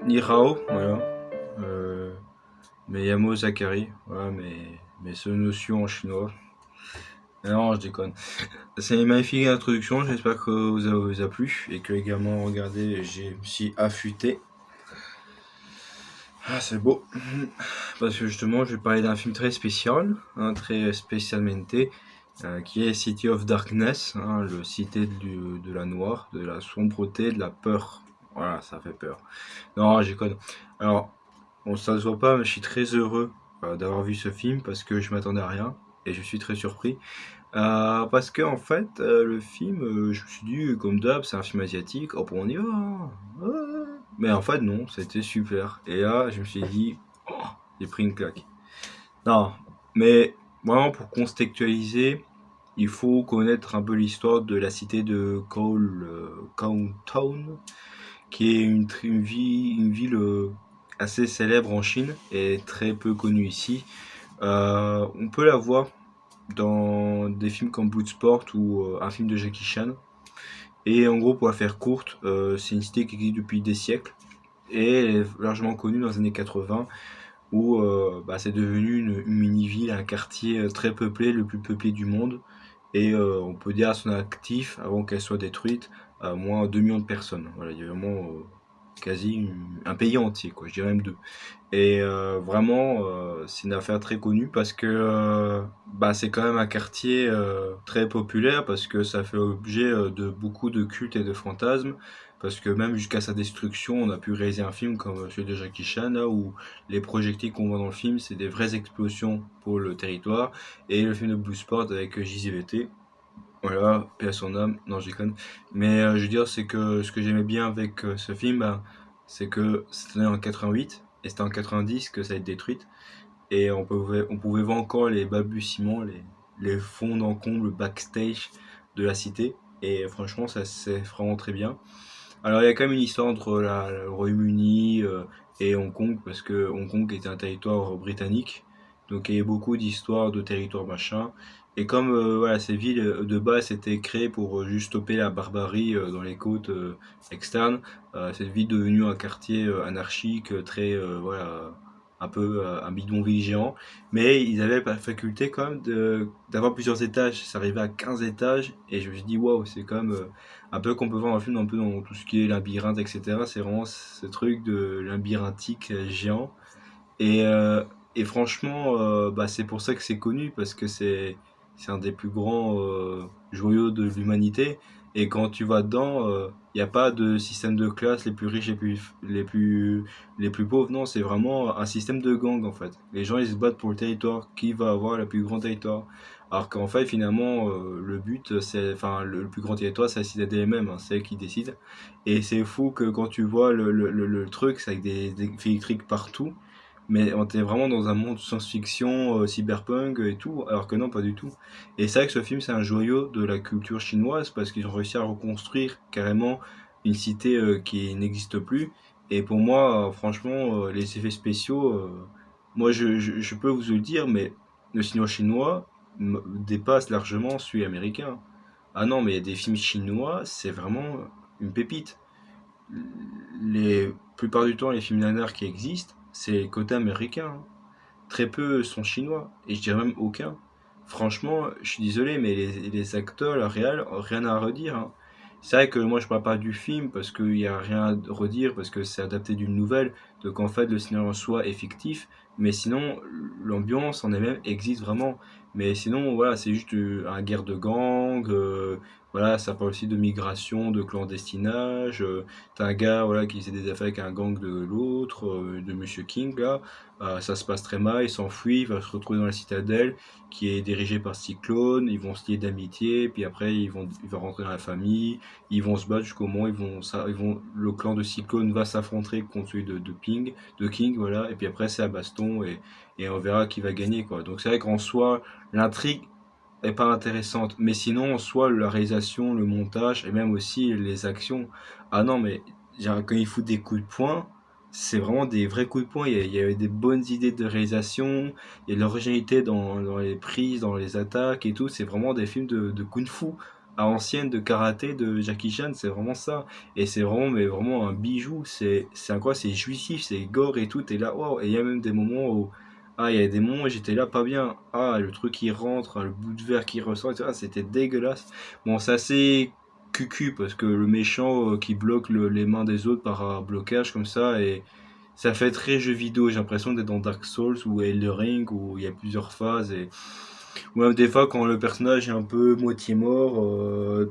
Nihao, voilà. Euh, Meyamo Zakari, voilà mes seules notions en chinois. Non, je déconne. C'est une magnifique introduction, j'espère que vous a plu et que également regardez, j'ai aussi affûté. Ah, c'est beau. Parce que justement, je vais parler d'un film très spécial, très spécialmente, qui est City of Darkness, le cité de la noire, de la sombreté, de la peur. Voilà, ça fait peur. Non, je déconne. Alors, bon, ça se voit pas, mais je suis très heureux d'avoir vu ce film parce que je m'attendais à rien et je suis très surpris. Parce que en fait, le film, je me suis dit, comme d'hab, c'est un film asiatique, hop, on y va, hein. Ouais. Mais en fait, non, c'était super. Et là, je me suis dit, oh, j'ai pris une claque. Non, mais vraiment pour contextualiser, il faut connaître un peu l'histoire de la cité de Kowloon, qui est une ville assez célèbre en Chine et très peu connue ici. On peut la voir dans des films comme Bloodsport ou un film de Jackie Chan. Et en gros, pour la faire courte, c'est une cité qui existe depuis des siècles et elle est largement connue dans les années 80 où c'est devenu une mini-ville, un quartier très peuplé, le plus peuplé du monde. Et on peut dire à son actif, avant qu'elle soit détruite, à moins 2 millions de personnes. Voilà, il y a vraiment quasi un pays entier, quoi, je dirais même deux. Et vraiment, c'est une affaire très connue parce que c'est quand même un quartier très populaire parce que ça fait objet de beaucoup de cultes et de fantasmes. Parce que même jusqu'à sa destruction, on a pu réaliser un film comme celui de Jackie Chan, là, où les projectiles qu'on voit dans le film, c'est des vraies explosions pour le territoire. Et le film de Blue Sport avec JZVT. Voilà, paix à son âme. Non, je déconne. Mais je veux dire, c'est que ce que j'aimais bien avec ce film, c'est que c'était en 88 et c'était en 90 que ça a été détruite. Et on pouvait voir encore les balbutiements, les fonds d'encombre, le backstage de la cité. Et franchement, ça c'est vraiment très bien. Alors, il y a quand même une histoire entre le Royaume-Uni et Hong Kong, parce que Hong Kong était un territoire britannique. Donc, il y a beaucoup d'histoires de territoires machin. Et comme voilà, ces villes de base étaient créées pour juste stopper la barbarie dans les côtes externes, cette ville est devenue un quartier anarchique, très voilà, un peu un bidonville géant. Mais ils avaient la faculté quand même d'avoir plusieurs étages. Ça arrivait à 15 étages et je me suis dit waouh, c'est quand même un peu qu'on peut voir dans le film, un peu dans tout ce qui est labyrinthe, etc. C'est vraiment ce truc de labyrinthique géant. Et, euh, et franchement, c'est pour ça que c'est connu, parce que c'est un des plus grands joyaux de l'humanité. Et quand tu vas dedans, il n'y a pas de système de classe, les plus riches, les plus pauvres. Non, c'est vraiment un système de gang en fait. Les gens ils se battent pour le territoire, qui va avoir le plus grand territoire. Alors qu'en fait, finalement, le but, c'est, enfin, le plus grand territoire, c'est la citadelle elle-même, hein, c'est elle qui décide. Et c'est fou que quand tu vois le truc, c'est avec des fils électriques partout. Mais on était vraiment dans un monde de science-fiction, cyberpunk et tout, alors que non, pas du tout. Et c'est vrai que ce film, c'est un joyau de la culture chinoise parce qu'ils ont réussi à reconstruire carrément une cité qui n'existe plus. Et pour moi, franchement, les effets spéciaux, moi je peux vous le dire, mais le cinéma chinois dépasse largement celui américain. Ah non, mais il y a des films chinois, c'est vraiment une pépite. Les plupart du temps, les films nanars qui existent, c'est côté américain, hein. Très peu sont chinois, et je dirais même aucun. Franchement, je suis désolé, mais les acteurs, la réal, rien à redire, hein. C'est vrai que moi je parle pas du film parce qu'il n'y a rien à redire, parce que c'est adapté d'une nouvelle, donc en fait le scénario en soi est fictif, mais sinon l'ambiance en elle-même existe vraiment. Mais sinon, voilà, c'est juste un guerre de gang, voilà, ça parle aussi de migration, de clandestinage. T'as un gars voilà, qui faisait des affaires avec un gang de l'autre, de Monsieur King là. Ça se passe très mal, il s'enfuit, il va se retrouver dans la citadelle qui est dirigée par Cyclone, ils vont se lier d'amitié, puis après il va rentrer dans la famille, ils vont se battre jusqu'au moment où le clan de Cyclone va s'affronter contre celui de King, voilà, et puis après c'est à baston et on verra qui va gagner quoi. Donc c'est vrai qu'en soi, l'intrigue est pas intéressante, mais sinon en soi la réalisation, le montage et même aussi les actions, ah non mais genre, quand il fout des coups de poing, c'est vraiment des vrais coups de poing. Il y avait des bonnes idées de réalisation, il y a de l'originalité dans les prises, dans les attaques et tout. C'est vraiment des films de kung-fu. à ancienne de karaté de Jackie Chan, c'est vraiment ça. Et c'est vraiment, mais vraiment un bijou. C'est incroyable, c'est jouissif, c'est gore et tout. T'es là, waouh. Et il y a même des moments où, ah, il y a des moments où j'étais là pas bien. Ah, le truc qui rentre, le bout de verre qui ressort, et tout. Ah, c'était dégueulasse. Bon, c'est assez cucu parce que le méchant qui bloque les mains des autres par un blocage comme ça, et ça fait très jeu vidéo. J'ai l'impression d'être dans Dark Souls ou Elden Ring où il y a plusieurs phases. Et ou même des fois, quand le personnage est un peu moitié mort,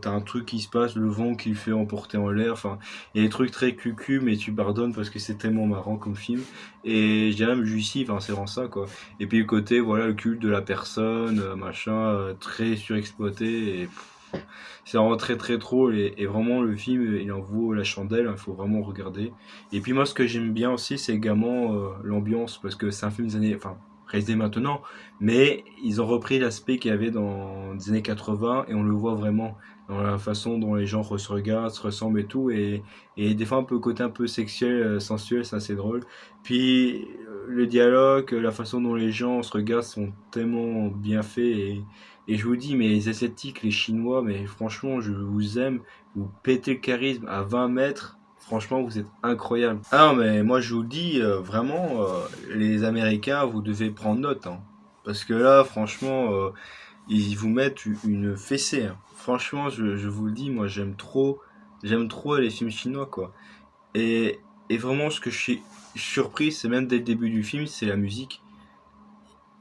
t'as un truc qui se passe, le vent qui le fait emporter en l'air. Enfin, il y a des trucs très cucu, mais tu pardonnes parce que c'est tellement marrant comme film. Et je dirais même jouissif, enfin, c'est vraiment ça, quoi. Et puis le côté, voilà, le culte de la personne, machin, très surexploité. Et c'est vraiment très très drôle. Et vraiment, le film, il en vaut la chandelle. Il faut vraiment regarder. Et puis moi, ce que j'aime bien aussi, c'est également l'ambiance, parce que c'est un film des années, enfin, réalisé maintenant, mais ils ont repris l'aspect qu'il y avait dans les années 80 et on le voit vraiment dans la façon dont les gens se regardent, se ressemblent et tout. Et des fois, un peu côté un peu sexuel, sensuel, c'est assez drôle. Puis le dialogue, la façon dont les gens se regardent sont tellement bien faits. Et je vous dis, mais les Asiatiques, les Chinois, mais franchement, je vous aime. Vous pétez le charisme à 20 mètres. Franchement, vous êtes incroyable. Ah non, mais moi je vous le dis, vraiment, les Américains, vous devez prendre note, hein. Parce que là, franchement, ils vous mettent une fessée, hein. Franchement, je vous le dis, moi j'aime trop les films chinois, quoi. Et, et vraiment, ce que je suis surpris, c'est même dès le début du film, c'est la musique.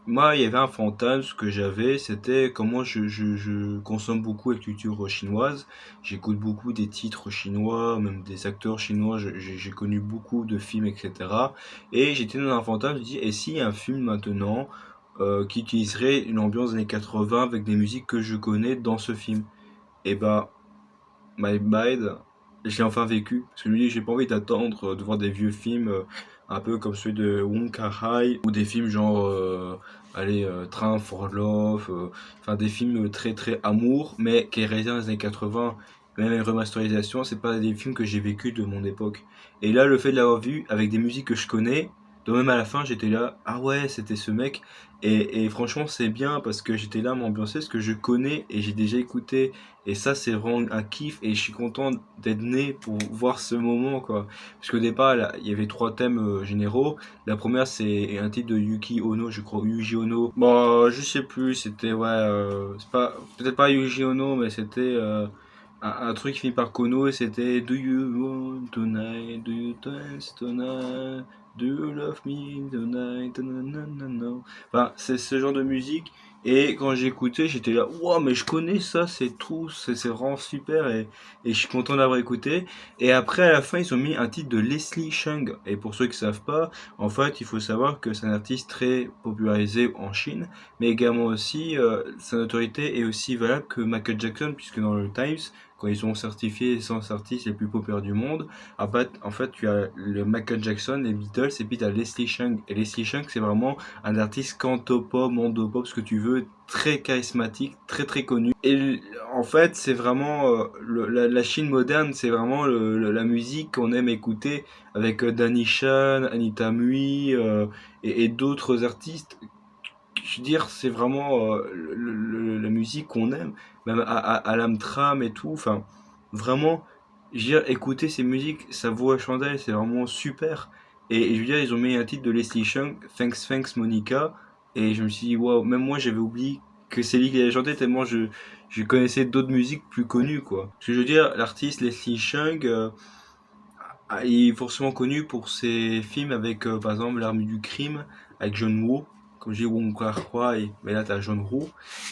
Moi, il y avait un fantasme que j'avais, c'était comment je consomme beaucoup la culture chinoise. J'écoute beaucoup des titres chinois, même des acteurs chinois. J'ai connu beaucoup de films, etc. Et j'étais dans un fantasme, je me dis, et si un film maintenant qui utiliserait une ambiance des années 80 avec des musiques que je connais dans ce film? Et bah, My Bad, j'ai enfin vécu. Parce que je me dis, j'ai pas envie d'attendre de voir des vieux films un peu comme celui de Wong Kar-wai ou des films genre, allez, Train for Love, enfin des films très très amour, mais qui est réalisé dans les années 80. Même les remasterisations, c'est pas des films que j'ai vécu de mon époque. Et là, le fait de l'avoir vu avec des musiques que je connais, donc même à la fin, j'étais là, ah ouais, c'était ce mec. Et franchement, c'est bien parce que j'étais là à m'ambiancer, ce que je connais et j'ai déjà écouté. Et ça, c'est vraiment un kiff et je suis content d'être né pour voir ce moment, quoi. Parce qu'au départ, là, il y avait trois thèmes généraux. La première, c'est un titre de Yuki Ono, je crois, Yuji Ono. Bon, je sais plus, c'était, ouais, c'est pas, peut-être pas Yuji Ono, mais c'était un truc qui finit par Kono et c'était Do you want tonight? Do you dance tonight? Do you love me tonight? Nanana. Enfin, c'est ce genre de musique. Et quand j'ai écouté, j'étais là, wow, mais je connais ça, c'est tout, c'est vraiment super et je suis content d'avoir écouté. Et après, à la fin, ils ont mis un titre de Leslie Cheung. Et pour ceux qui savent pas, en fait, il faut savoir que c'est un artiste très popularisé en Chine, mais également aussi, sa notoriété est aussi valable que Michael Jackson, puisque dans le Times, quand ils ont certifié les 100 artistes les plus populaires du monde, en fait, tu as le Michael Jackson, les Beatles, et puis tu as Leslie Cheung. Et Leslie Cheung, c'est vraiment un artiste cantopop, mondopop, ce que tu veux, très charismatique, très très connu. Et en fait, c'est vraiment la Chine moderne, c'est vraiment la musique qu'on aime écouter avec Danny Chan, Anita Mui et d'autres artistes. Je veux dire, c'est vraiment la musique qu'on aime, même à l'Amtram et tout. Enfin, vraiment, je veux dire, écouter ces musiques, ça vaut la chandelle, c'est vraiment super. Et je veux dire, ils ont mis un titre de Leslie Cheung, Thanks Thanks Monica, et je me suis dit, waouh, même moi j'avais oublié que c'est lui qui avait chanté tellement je connaissais d'autres musiques plus connues, quoi. Parce que je veux dire, l'artiste Leslie Cheung, il est forcément connu pour ses films avec, par exemple, L'Arme du Crime, avec John Woo, comme j'ai dit Wong Kar-wai, mais là t'as John Woo.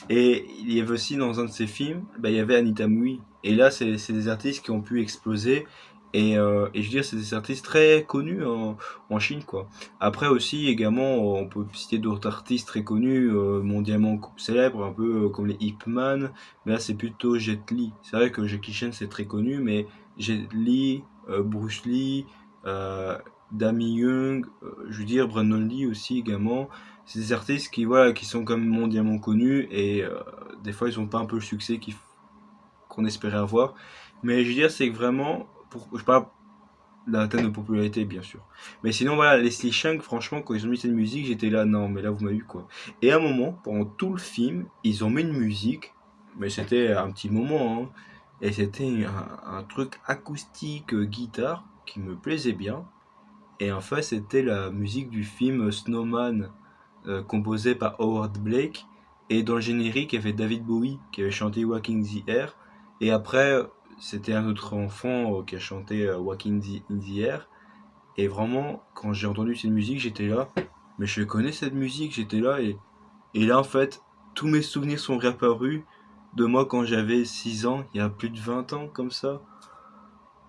Et il y avait aussi dans un de ses films, bah, il y avait Anita Mui. Et là, c'est des artistes qui ont pu exploser. Et je veux dire, c'est des artistes très connus en Chine, quoi. Après aussi, également, on peut citer d'autres artistes très connus, mondialement célèbres, un peu comme les Ip Man. Mais là, c'est plutôt Jet Li. C'est vrai que Jackie Chan, c'est très connu, mais Jet Li, Bruce Lee, euh, Dami Young, je veux dire Brandon Lee aussi également. C'est des artistes qui voilà qui sont quand même mondialement connus et des fois ils ont pas un peu le succès qu'on espérait avoir. Mais je veux dire c'est que vraiment je parle d'atteindre de popularité bien sûr. Mais sinon voilà Leslie Cheung franchement quand ils ont mis cette musique j'étais là non mais là vous m'avez eu quoi. Et à un moment pendant tout le film ils ont mis une musique mais c'était un petit moment, hein. Et c'était un truc acoustique guitare qui me plaisait bien. Et en fait, c'était la musique du film Snowman, composé par Howard Blake. Et dans le générique, il y avait David Bowie qui avait chanté Walking the Air. Et après, c'était un autre enfant qui a chanté Walking in the Air. Et vraiment, quand j'ai entendu cette musique, j'étais là. Mais je connais cette musique, j'étais là. Et là, en fait, tous mes souvenirs sont réapparus de moi quand j'avais 6 ans, il y a plus de 20 ans, comme ça.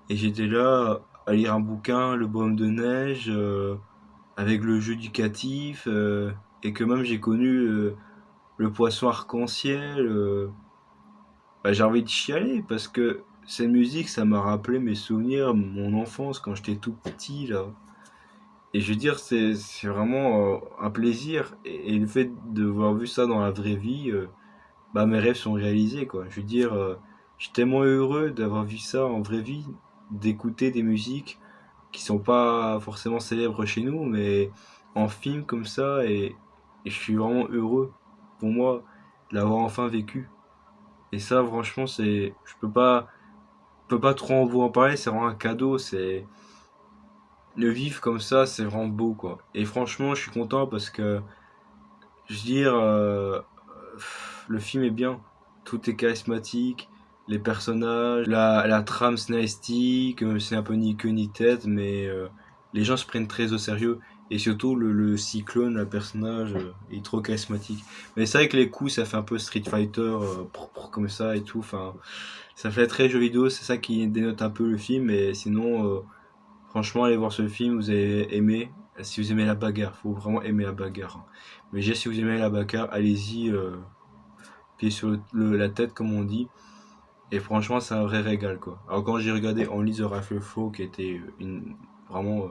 Et j'étais là à lire un bouquin, Le Bonhomme de Neige, avec le jeu éducatif, et que même j'ai connu le poisson arc-en-ciel. Bah, j'ai envie de chialer parce que cette musique, ça m'a rappelé mes souvenirs, mon enfance quand j'étais tout petit là. Et je veux dire, c'est vraiment un plaisir. Et le fait d'avoir vu ça dans la vraie vie, bah, mes rêves sont réalisés, quoi. Je veux dire, je suis tellement heureux d'avoir vu ça en vraie vie, d'écouter des musiques qui sont pas forcément célèbres chez nous, mais en film comme ça, et je suis vraiment heureux pour moi de l'avoir enfin vécu. Et ça, franchement, je peux pas trop vous en parler, c'est vraiment un cadeau, c'est le vivre comme ça, c'est vraiment beau, quoi. Et franchement, je suis content parce que, je veux dire, le film est bien, tout est charismatique, les personnages, la trame scénaristique, c'est un peu ni queue ni tête, mais les gens se prennent très au sérieux. Et surtout, le cyclone, le personnage, il est trop charismatique. Mais c'est vrai que les coups, ça fait un peu Street Fighter, comme ça et tout. Enfin, ça fait très jeu vidéo, c'est ça qui dénote un peu le film. Et sinon, franchement, allez voir ce film, vous allez aimer. Si vous aimez la bagarre, faut vraiment aimer la bagarre, hein. Mais déjà, si vous aimez la bagarre, allez-y, pied sur la tête, comme on dit. Et franchement, c'est un vrai régal, quoi. Alors, quand j'ai regardé Only the Rifle Flow, qui était vraiment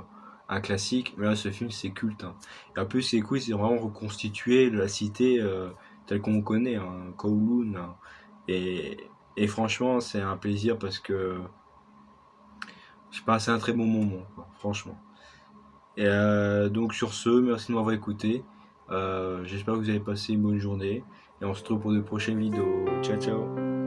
un classique, mais là, ce film, c'est culte, hein. Et en plus, c'est cool, c'est vraiment reconstitué la cité telle qu'on connaît, hein, Kowloon, hein. Et, et franchement, c'est un plaisir parce que j'ai passé un très bon moment, quoi, franchement. Et donc, sur ce, merci de m'avoir écouté. J'espère que vous avez passé une bonne journée. Et on se retrouve pour de prochaines vidéos. Ciao, ciao.